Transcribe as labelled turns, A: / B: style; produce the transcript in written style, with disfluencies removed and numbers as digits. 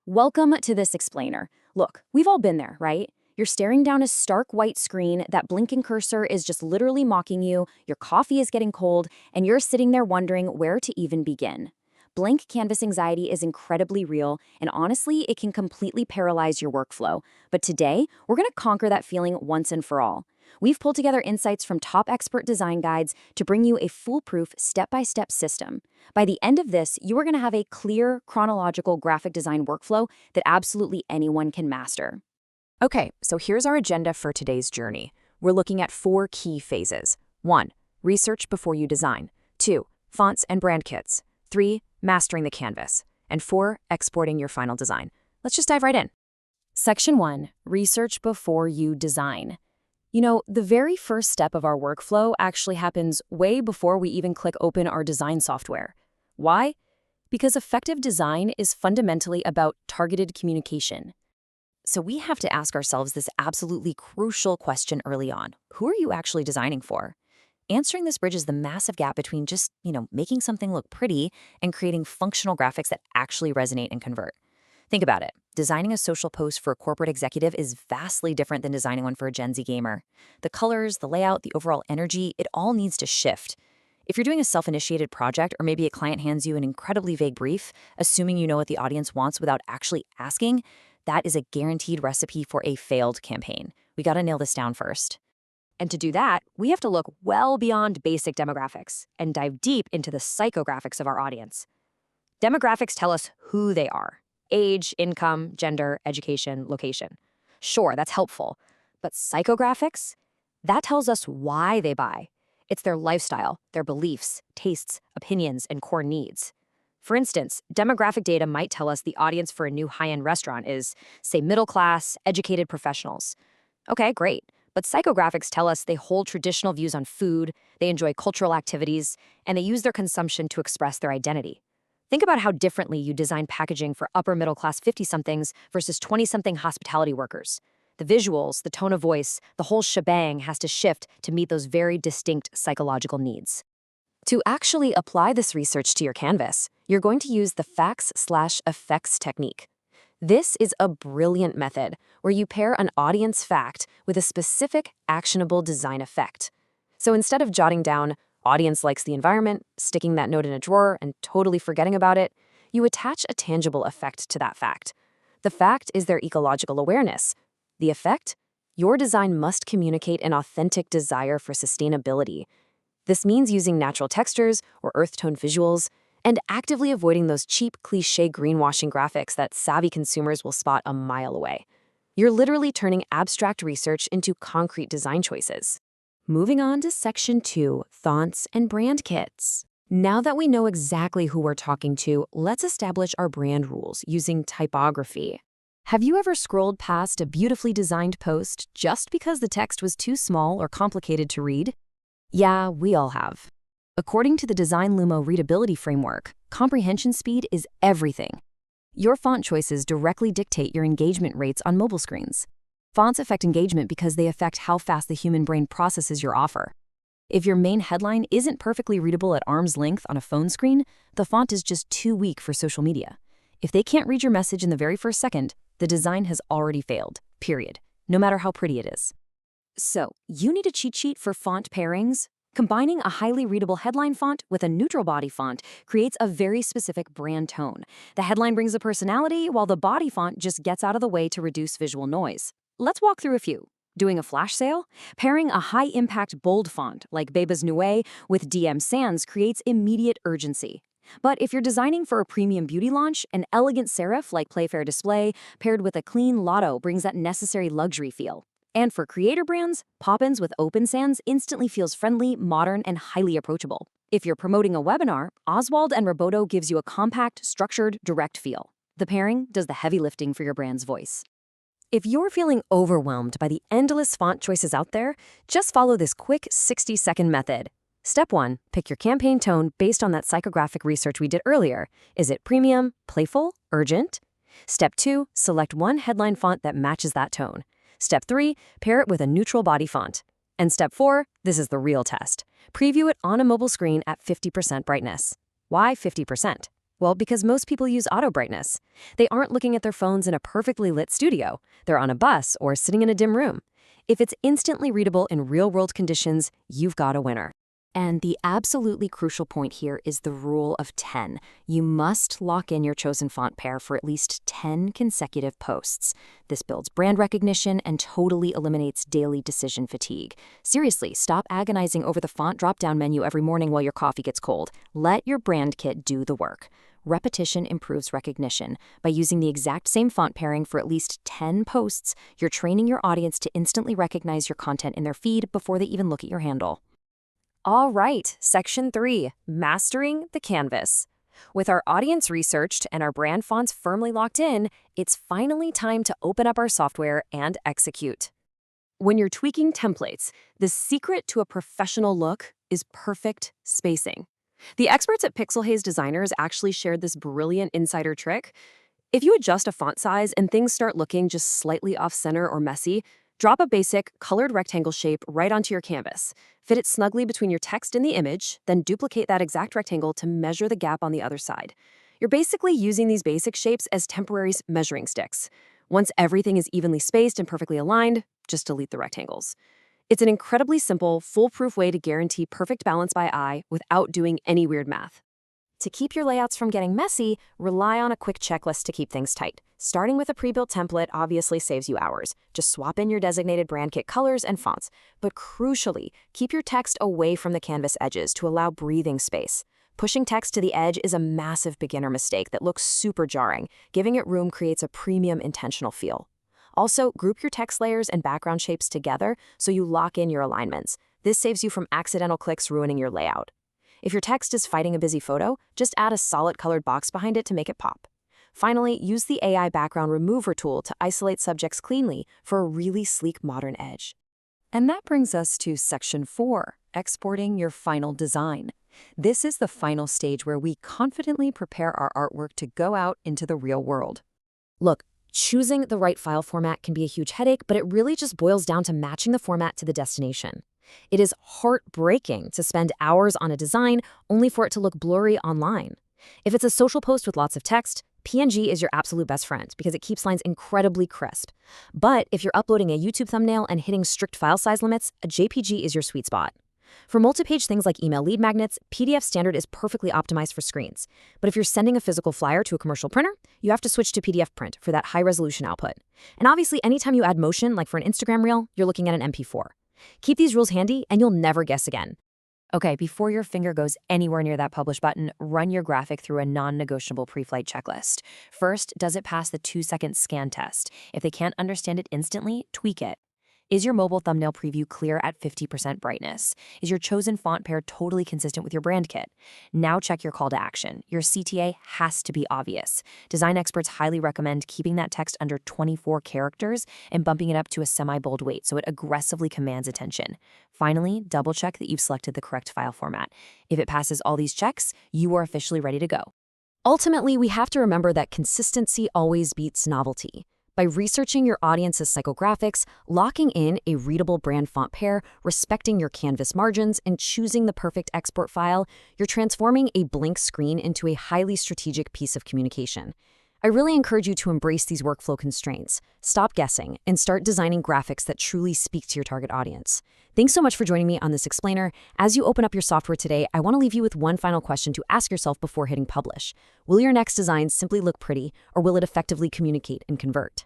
A: Welcome to this explainer. Look, we've all been there, right? You're staring down a stark white screen, that blinking cursor is just literally mocking you, your coffee is getting cold, and you're sitting there wondering where to even begin. Blank canvas anxiety is incredibly real, and honestly, it can completely paralyze your workflow. But today, we're going to conquer that feeling once and for all. We've pulled together insights from top expert design guides to bring you a foolproof step-by-step system. By the end of this, you are going to have a clear, chronological graphic design workflow that absolutely anyone can master.
B: Okay, so here's our agenda for today's journey. We're looking at 4 key phases. 1. Research before you design. 2. Fonts and brand kits. 3. Mastering the canvas. And 4. Exporting your final design. Let's just dive right in.
A: Section 1. Research before you design. You know, the very first step of our workflow actually happens way before we even click open our design software. Why? Because effective design is fundamentally about targeted communication. So we have to ask ourselves this absolutely crucial question early on. Who are you actually designing for? Answering this bridges the massive gap between just, making something look pretty and creating functional graphics that actually resonate and convert. Think about it. Designing a social post for a corporate executive is vastly different than designing one for a Gen Z gamer. The colors, the layout, the overall energy, it all needs to shift. If you're doing a self-initiated project or maybe a client hands you an incredibly vague brief, assuming you know what the audience wants without actually asking, that is a guaranteed recipe for a failed campaign. We got to nail this down first. And to do that, we have to look well beyond basic demographics and dive deep into the psychographics of our audience. Demographics tell us who they are. Age, income, gender, education, location. Sure, that's helpful. But psychographics? That tells us why they buy. It's their lifestyle, their beliefs, tastes, opinions, and core needs. For instance, demographic data might tell us the audience for a new high-end restaurant is, say, middle class, educated professionals. Okay, great. But psychographics tell us they hold traditional views on food, they enjoy cultural activities, and they use their consumption to express their identity. Think about how differently you design packaging for upper-middle-class 50-somethings versus 20-something hospitality workers. The visuals, the tone of voice, the whole shebang has to shift to meet those very distinct psychological needs. To actually apply this research to your canvas, you're going to use the facts/effects technique. This is a brilliant method where you pair an audience fact with a specific, actionable design effect. So instead of jotting down, audience likes the environment, sticking that note in a drawer, and totally forgetting about it, you attach a tangible effect to that fact. The fact is their ecological awareness. The effect? Your design must communicate an authentic desire for sustainability. This means using natural textures or earth tone visuals, and actively avoiding those cheap, cliché greenwashing graphics that savvy consumers will spot a mile away. You're literally turning abstract research into concrete design choices. Moving on to Section 2, fonts and brand kits. Now that we know exactly who we're talking to, let's establish our brand rules using typography. Have you ever scrolled past a beautifully designed post just because the text was too small or complicated to read? Yeah, we all have. According to the Design Lumo readability framework, comprehension speed is everything. Your font choices directly dictate your engagement rates on mobile screens. Fonts affect engagement because they affect how fast the human brain processes your offer. If your main headline isn't perfectly readable at arm's length on a phone screen, the font is just too weak for social media. If they can't read your message in the very first second, the design has already failed, period, no matter how pretty it is. So, you need a cheat sheet for font pairings? Combining a highly readable headline font with a neutral body font creates a very specific brand tone. The headline brings a personality, while the body font just gets out of the way to reduce visual noise. Let's walk through a few. Doing a flash sale? Pairing a high-impact bold font like Bebas Noue with DM Sans creates immediate urgency. But if you're designing for a premium beauty launch, an elegant serif like Playfair Display paired with a clean Lotto brings that necessary luxury feel. And for creator brands, Poppins with Open Sans instantly feels friendly, modern, and highly approachable. If you're promoting a webinar, Oswald and Roboto gives you a compact, structured, direct feel. The pairing does the heavy lifting for your brand's voice. If you're feeling overwhelmed by the endless font choices out there, just follow this quick 60-second method. Step 1, pick your campaign tone based on that psychographic research we did earlier. Is it premium, playful, urgent? Step 2, select one headline font that matches that tone. Step 3, pair it with a neutral body font. And Step 4, this is the real test. Preview it on a mobile screen at 50% brightness. Why 50%? Well, because most people use auto brightness. They aren't looking at their phones in a perfectly lit studio. They're on a bus or sitting in a dim room. If it's instantly readable in real-world conditions, you've got a winner.
B: And the absolutely crucial point here is the rule of 10. You must lock in your chosen font pair for at least 10 consecutive posts. This builds brand recognition and totally eliminates daily decision fatigue. Seriously, stop agonizing over the font drop-down menu every morning while your coffee gets cold. Let your brand kit do the work. Repetition improves recognition. By using the exact same font pairing for at least 10 posts, you're training your audience to instantly recognize your content in their feed before they even look at your handle.
A: All right, Section 3, Mastering the Canvas. With our audience researched and our brand fonts firmly locked in, it's finally time to open up our software and execute. When you're tweaking templates, the secret to a professional look is perfect spacing. The experts at Pixel Haze Designers actually shared this brilliant insider trick. If you adjust a font size and things start looking just slightly off-center or messy, drop a basic, colored rectangle shape right onto your canvas. Fit it snugly between your text and the image, then duplicate that exact rectangle to measure the gap on the other side. You're basically using these basic shapes as temporary measuring sticks. Once everything is evenly spaced and perfectly aligned, just delete the rectangles. It's an incredibly simple, foolproof way to guarantee perfect balance by eye without doing any weird math.
B: To keep your layouts from getting messy, rely on a quick checklist to keep things tight. Starting with a pre-built template obviously saves you hours. Just swap in your designated brand kit colors and fonts. But crucially, keep your text away from the canvas edges to allow breathing space. Pushing text to the edge is a massive beginner mistake that looks super jarring. Giving it room creates a premium intentional feel. Also, group your text layers and background shapes together so you lock in your alignments. This saves you from accidental clicks ruining your layout. If your text is fighting a busy photo, just add a solid colored box behind it to make it pop. Finally, use the AI background remover tool to isolate subjects cleanly for a really sleek modern edge.
A: And that brings us to Section 4, Exporting your final design. This is the final stage where we confidently prepare our artwork to go out into the real world.
B: Look, choosing the right file format can be a huge headache, but it really just boils down to matching the format to the destination. It is heartbreaking to spend hours on a design only for it to look blurry online. If it's a social post with lots of text, PNG is your absolute best friend because it keeps lines incredibly crisp. But if you're uploading a YouTube thumbnail and hitting strict file size limits, a JPG is your sweet spot. For multi-page things like email lead magnets, PDF standard is perfectly optimized for screens. But if you're sending a physical flyer to a commercial printer, you have to switch to PDF print for that high-resolution output. And obviously, anytime you add motion, like for an Instagram reel, you're looking at an MP4. Keep these rules handy and you'll never guess again.
A: Okay, before your finger goes anywhere near that publish button, run your graphic through a non-negotiable pre-flight checklist. First, does it pass the 2-second scan test? If they can't understand it instantly, tweak it. Is your mobile thumbnail preview clear at 50% brightness? Is your chosen font pair totally consistent with your brand kit? Now check your call to action. Your CTA has to be obvious. Design experts highly recommend keeping that text under 24 characters and bumping it up to a semi-bold weight so it aggressively commands attention. Finally, double check that you've selected the correct file format. If it passes all these checks, you are officially ready to go.
B: Ultimately, we have to remember that consistency always beats novelty. By researching your audience's psychographics, locking in a readable brand font pair, respecting your canvas margins, and choosing the perfect export file, you're transforming a blank screen into a highly strategic piece of communication. I really encourage you to embrace these workflow constraints. Stop guessing and start designing graphics that truly speak to your target audience. Thanks so much for joining me on this explainer. As you open up your software today, I want to leave you with one final question to ask yourself before hitting publish. Will your next design simply look pretty, or will it effectively communicate and convert?